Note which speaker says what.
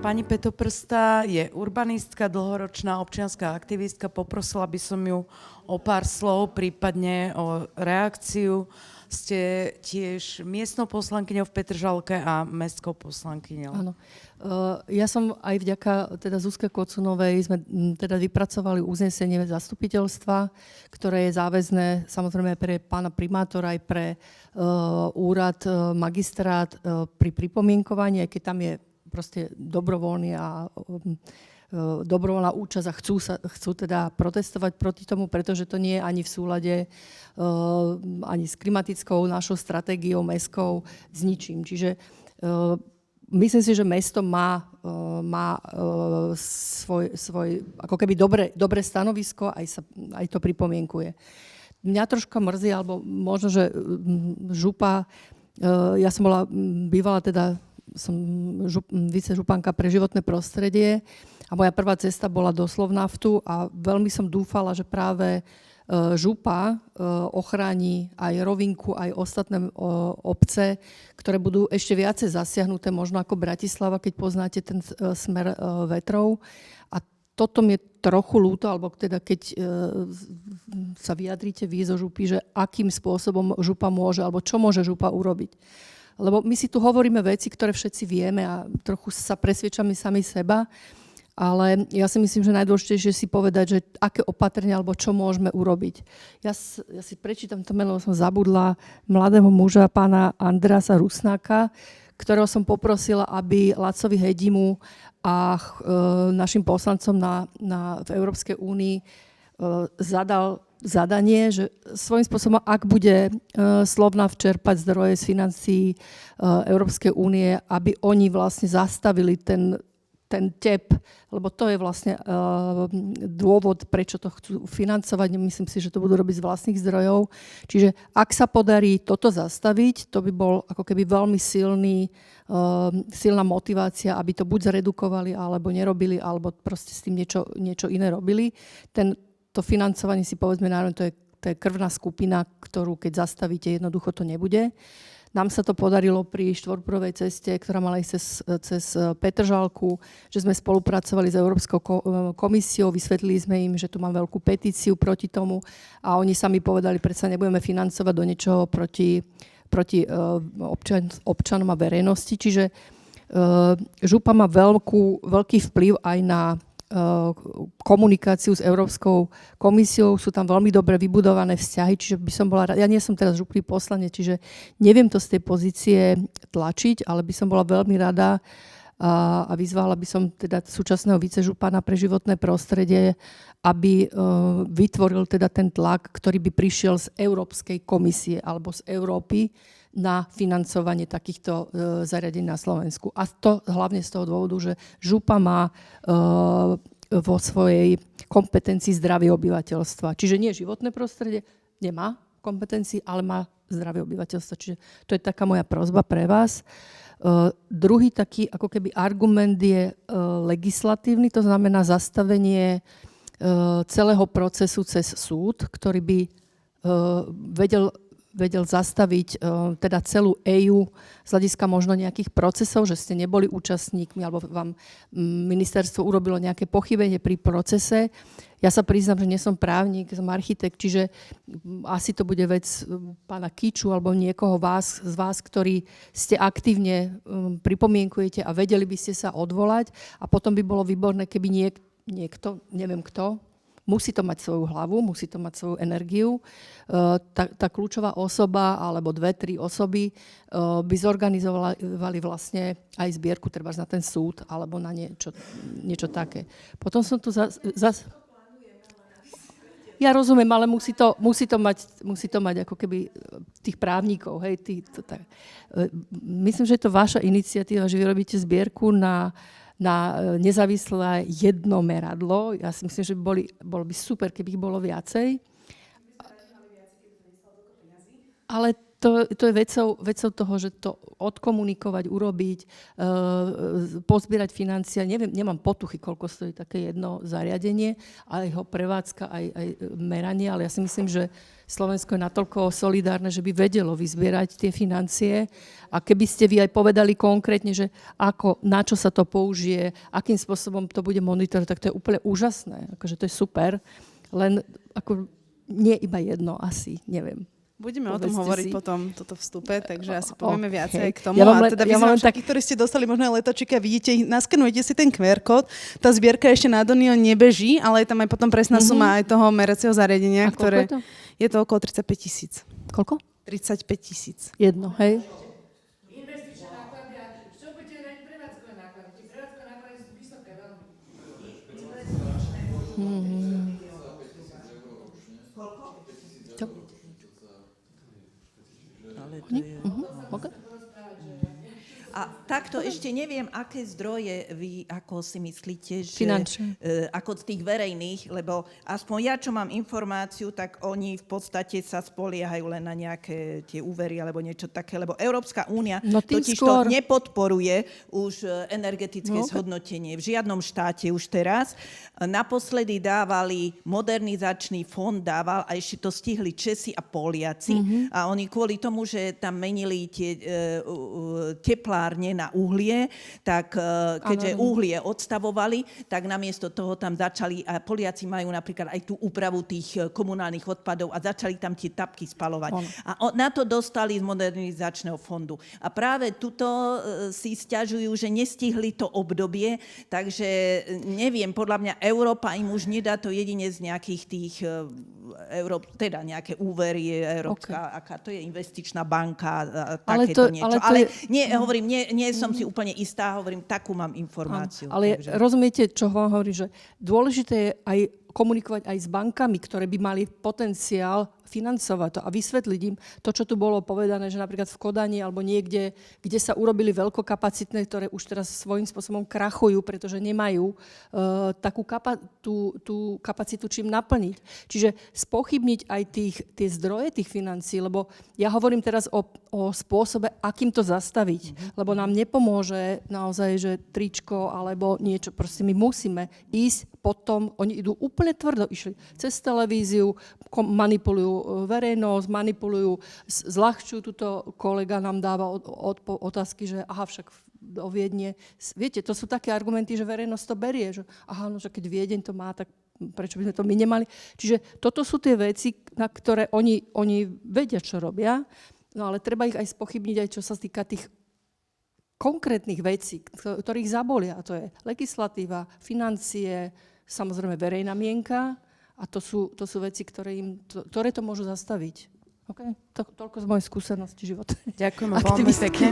Speaker 1: Pani Pätoprstá je urbanistka, dlhoročná občianska aktivistka. Poprosila by som ju o pár slov, prípadne o reakciu. Ste tiež miestnou poslankyňou v Petržalke a mestskou poslankyňou.
Speaker 2: Áno. Ja som aj vďaka teda Zuzke Kocunovej sme teda vypracovali uznesenie zastupiteľstva, ktoré je záväzné samozrejme pre pána primátora aj pre úrad magistrát pri pripomienkovaní, aj keď tam je proste dobrovoľný a dobrovoľná účasť a chcú teda protestovať proti tomu, pretože to nie je ani v súlade ani s klimatickou našou stratégiou mestskou, s ničím. Čiže myslím si, že mesto má svoj ako keby dobré stanovisko, aj to pripomienkuje. Mňa troška mrzí, alebo možno, že župa, ja som bola bývala teda som vicežupanka pre životné prostredie a moja prvá cesta bola do Slovnaftu a veľmi som dúfala, že práve župa ochráni aj Rovinku, aj ostatné obce, ktoré budú ešte viacej zasiahnuté, možno ako Bratislava, keď poznáte ten smer vetrov. A toto mi je trochu ľúto, alebo teda keď sa vyjadríte vy zo župy, že akým spôsobom župa môže, alebo čo môže župa urobiť. Lebo my si tu hovoríme veci, ktoré všetci vieme a trochu sa presviečame sami seba, ale ja si myslím, že najdôležitejšie si povedať, že aké opatrenia alebo čo môžeme urobiť. Ja si prečítam to meno, som zabudla, mladého muža, pána Andrasa Rusnáka, ktorého som poprosila, aby Lacovi Hedimu a našim poslancom v Európskej únii zadal zadanie, že svojím spôsobom, ak bude Slovnaft čerpať zdroje z financií Európskej únie, aby oni vlastne zastavili ten tep, lebo to je vlastne dôvod, prečo to chcú financovať. Myslím si, že to budú robiť z vlastných zdrojov. Čiže ak sa podarí toto zastaviť, to by bol ako keby veľmi silná motivácia, aby to buď zredukovali, alebo nerobili, alebo proste s tým niečo iné robili. To financovanie si povedzme, to je krvná skupina, ktorú keď zastavíte, jednoducho to nebude. Nám sa to podarilo pri štvorprúhovej ceste, ktorá mala ísť cez Petržalku, že sme spolupracovali s Európskou komisiou, vysvetlili sme im, že tu mám veľkú petíciu proti tomu a oni sami povedali, predsa nebudeme financovať do niečoho proti občanom a verejnosti. Čiže župa má veľký vplyv aj na komunikáciu s Európskou komisiou, sú tam veľmi dobre vybudované vzťahy, čiže by som bola, ja nie som teraz župný poslanec, čiže neviem to z tej pozície tlačiť, ale by som bola veľmi rada a vyzvala by som teda súčasného vicežupana pre životné prostredie, aby vytvoril teda ten tlak, ktorý by prišiel z Európskej komisie alebo z Európy na financovanie takýchto zariadení na Slovensku. A to hlavne z toho dôvodu, že župa má vo svojej kompetencii zdravie obyvateľstva. Čiže nie životné prostredie, nemá kompetencii, ale má zdravie obyvateľstva. Čiže to je taká moja prosba pre vás. Druhý taký ako keby argument je legislatívny, to znamená zastavenie celého procesu cez súd, ktorý by vedel zastaviť teda celú EÚ z hľadiska možno nejakých procesov, že ste neboli účastníkmi alebo vám ministerstvo urobilo nejaké pochybenie pri procese. Ja sa priznám, že nie som právnik, som architekt, čiže asi to bude vec pána Kiču alebo niekoho z vás, ktorí ste aktívne pripomienkujete a vedeli by ste sa odvolať a potom by bolo výborné, keby niekto, neviem kto, musí to mať svoju hlavu, musí to mať svoju energiu. Tá kľúčová osoba alebo 2-3 osoby by zorganizovali vlastne aj zbierku treba na ten súd alebo na niečo také. Potom som tu ja rozumiem, ale musí to mať ako keby tých právnikov. Hej, tak. Myslím, že je to vaša iniciatíva, že vy robíte zbierku na nezávislé jedno meradlo. Ja si myslím, že bolo by super, keby ich bolo viacej. Ale to je vecou toho, že to odkomunikovať, urobiť, pozbierať financie. Neviem, nemám potuchy, koľko stojí také jedno zariadenie, aj jeho prevádzka, aj meranie, ale ja si myslím, že Slovensko je natoľko solidárne, že by vedelo vyzbierať tie financie. A keby ste vy aj povedali konkrétne, že ako, na čo sa to použije, akým spôsobom to bude monitorovať, tak to je úplne úžasné. Akože to je super. Len ako nie iba jedno asi, neviem.
Speaker 3: Budeme o tom hovoriť potom toto vstupe, takže asi povieme viacej k tomu.
Speaker 2: Ja
Speaker 3: a teda vyzývam všetkých, ktorí ste dostali možno aj letačiky a vidíte ich, naskenujte si ten QR kód. Tá zbierka ešte na Donio nebeží, ale je tam aj potom presná suma aj toho meracieho zariadenia, ktoré je to okolo 35 000.
Speaker 2: Koľko?
Speaker 3: 35 000.
Speaker 2: Jedno, hej?
Speaker 1: Investičné náklady a čo budete mať prevádzkové náklady? Tie prevádzkové náklady sú vysoké veľmi.
Speaker 2: Čo?
Speaker 4: Ale to je...
Speaker 2: Okay.
Speaker 4: A takto ešte neviem, aké zdroje vy, ako si myslíte, že...
Speaker 2: Finančné.
Speaker 4: Ako z tých verejných, lebo aspoň ja, čo mám informáciu, tak oni v podstate sa spoliehajú len na nejaké tie úvery alebo niečo také, lebo Európska únia totiž to nepodporuje už energetické zhodnotenie. V žiadnom štáte už teraz. Naposledy dávali, modernizačný fond dával a ešte to stihli Česi a Poliaci. A oni kvôli tomu, že tam menili tie teplárne na uhlie, tak keďže uhlie odstavovali, tak namiesto toho tam začali, a Poliaci majú napríklad aj tú úpravu tých komunálnych odpadov a začali tam tie tapky spalovať. A na to dostali z modernizačného fondu. A práve tuto si sťažujú, že nestihli to obdobie, takže neviem, podľa mňa Európa im už nedá to jedine z nejakých tých teda nejaké úvery, Európska, aká to je investičná banka, takéto niečo. Ale nie, hovorím, nie som si úplne istá, hovorím, takú mám informáciu.
Speaker 2: Ale takže rozumiete, čo vám hovorí, že dôležité je aj komunikovať aj s bankami, ktoré by mali potenciál financovať to a vysvetliť im to, čo tu bolo povedané, že napríklad v Kodani alebo niekde, kde sa urobili veľkokapacitné, ktoré už teraz svojím spôsobom krachujú, pretože nemajú tú kapacitu čím naplniť. Čiže spochybniť aj tie zdroje tých financií, lebo ja hovorím teraz o spôsobe, akým to zastaviť, lebo nám nepomôže naozaj, že tričko alebo niečo, proste my musíme ísť potom, oni idú úplne tvrdo, išli cez televíziu, manipulujú verejnosť, manipulujú, zľahčujú, tuto kolega nám dáva otázky, že aha, však do Viedne, viete, to sú také argumenty, že verejnosť to berie, že aha, no, že keď Viedeň to má, tak prečo by sme to my nemali? Čiže toto sú tie veci, na ktoré oni vedia, čo robia, no ale treba ich aj spochybniť, aj čo sa týka tých konkrétnych vecí, ktorých zabolia. A to je legislatíva, financie, samozrejme verejná mienka, a to sú veci, ktoré to môžu zastaviť. Okay? Toľko z mojej skúsenosti života.
Speaker 1: Ďakujem veľmi pekne.